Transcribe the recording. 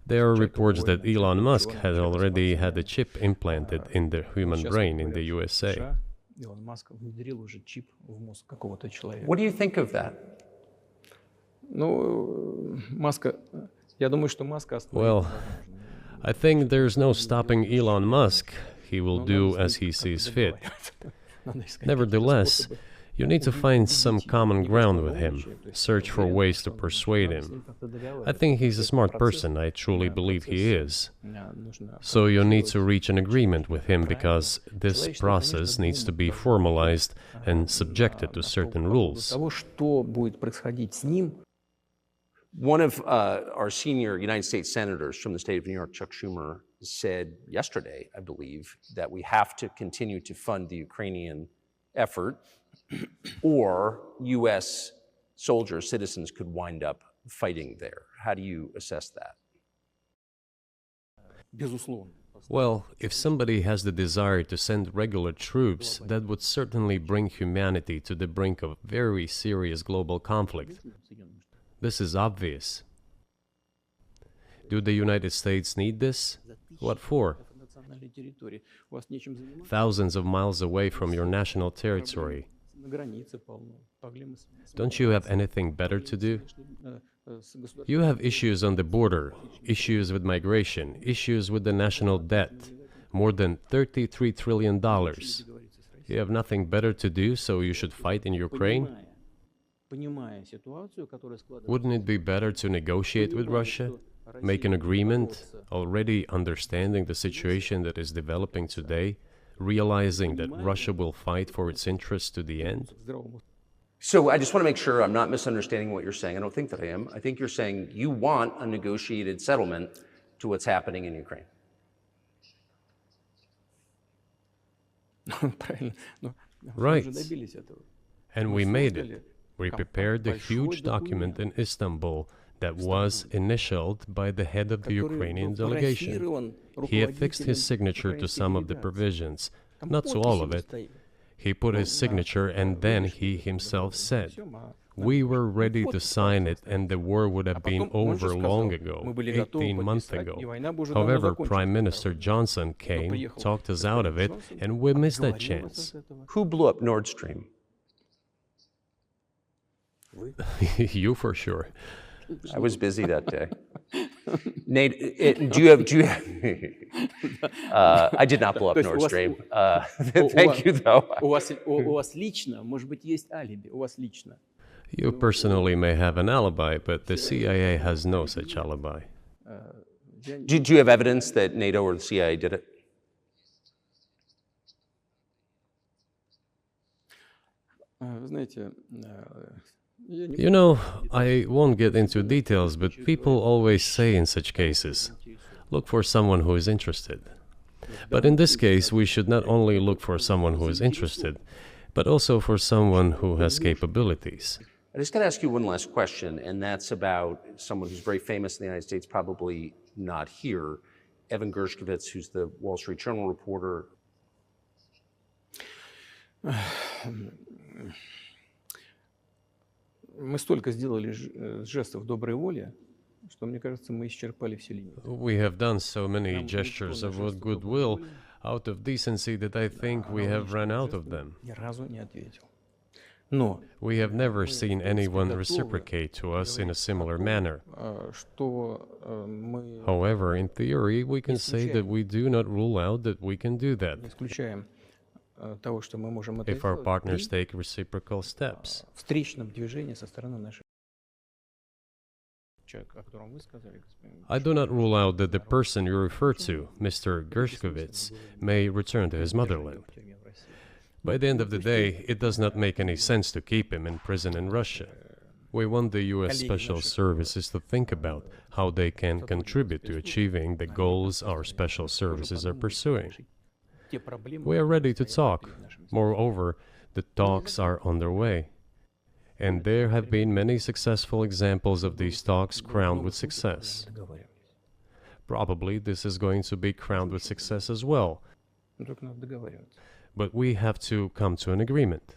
There are reports that Elon Musk had already had a chip implanted in the human brain in the USA. What do you think of that? Well, I think there's no stopping Elon Musk. He will do as he sees fit. Nevertheless, you need to find some common ground with him, search for ways to persuade him. I think he's a smart person, I truly believe he is. So you need to reach an agreement with him because this process needs to be formalized and subjected to certain rules. One of our senior United States senators from the state of New York, Chuck Schumer, said yesterday, I believe, that we have to continue to fund the Ukrainian effort or U.S. soldiers, citizens could wind up fighting there. How do you assess that? Well, if somebody has the desire to send regular troops, that would certainly bring humanity to the brink of very serious global conflict. This is obvious. Do the United States need this? What for? Thousands of miles away from your national territory. Don't you have anything better to do? You have issues on the border, issues with migration, issues with the national debt, more than $33 trillion. You have nothing better to do, so you should fight in Ukraine? Wouldn't it be better to negotiate with Russia? Make an agreement, already understanding the situation that is developing today, realizing that Russia will fight for its interests to the end? So I just want to make sure I'm not misunderstanding what you're saying. I don't think that I am. I think you're saying you want a negotiated settlement to what's happening in Ukraine. Right. And we made it. We prepared a huge document in Istanbul that was initialed by the head of the Ukrainian delegation. He affixed his signature to some of the provisions, not to all of it. He put his signature and then he himself said, "We were ready to sign it and the war would have been over long ago, 18 months ago. However, Prime Minister Johnson came, talked us out of it, and we missed that chance." Who blew up Nord Stream? You for sure. I was busy that day. Nate, do you have I did not blow up Nord Stream. Thank you, though. You personally may have an alibi, but the CIA has no such alibi. Do you have evidence that NATO or the CIA did it? You know, I won't get into details, but people always say in such cases, look for someone who is interested. But in this case, we should not only look for someone who is interested, but also for someone who has capabilities. I just got to ask you one last question, and that's about someone who's very famous in the United States, probably not here, Evan Gershkovich, who's the Wall Street Journal reporter. Мы столько сделали жестов доброй воли, что, мне кажется, мы исчерпали все линии. We have done so many gestures of goodwill out of decency that I think we have run out of them. Ни разу не ответил. We have never seen anyone reciprocate to us in a similar manner. However, in theory, we can say that we do not rule out that we can do that if our partners take reciprocal steps. I do not rule out that the person you refer to, Mr. Gershkovich, may return to his motherland. By the end of the day, it does not make any sense to keep him in prison in Russia. We want the U.S. Special Services to think about how they can contribute to achieving the goals our special services are pursuing. We are ready to talk. Moreover, the talks are underway. And there have been many successful examples of these talks crowned with success. Probably this is going to be crowned with success as well. But we have to come to an agreement.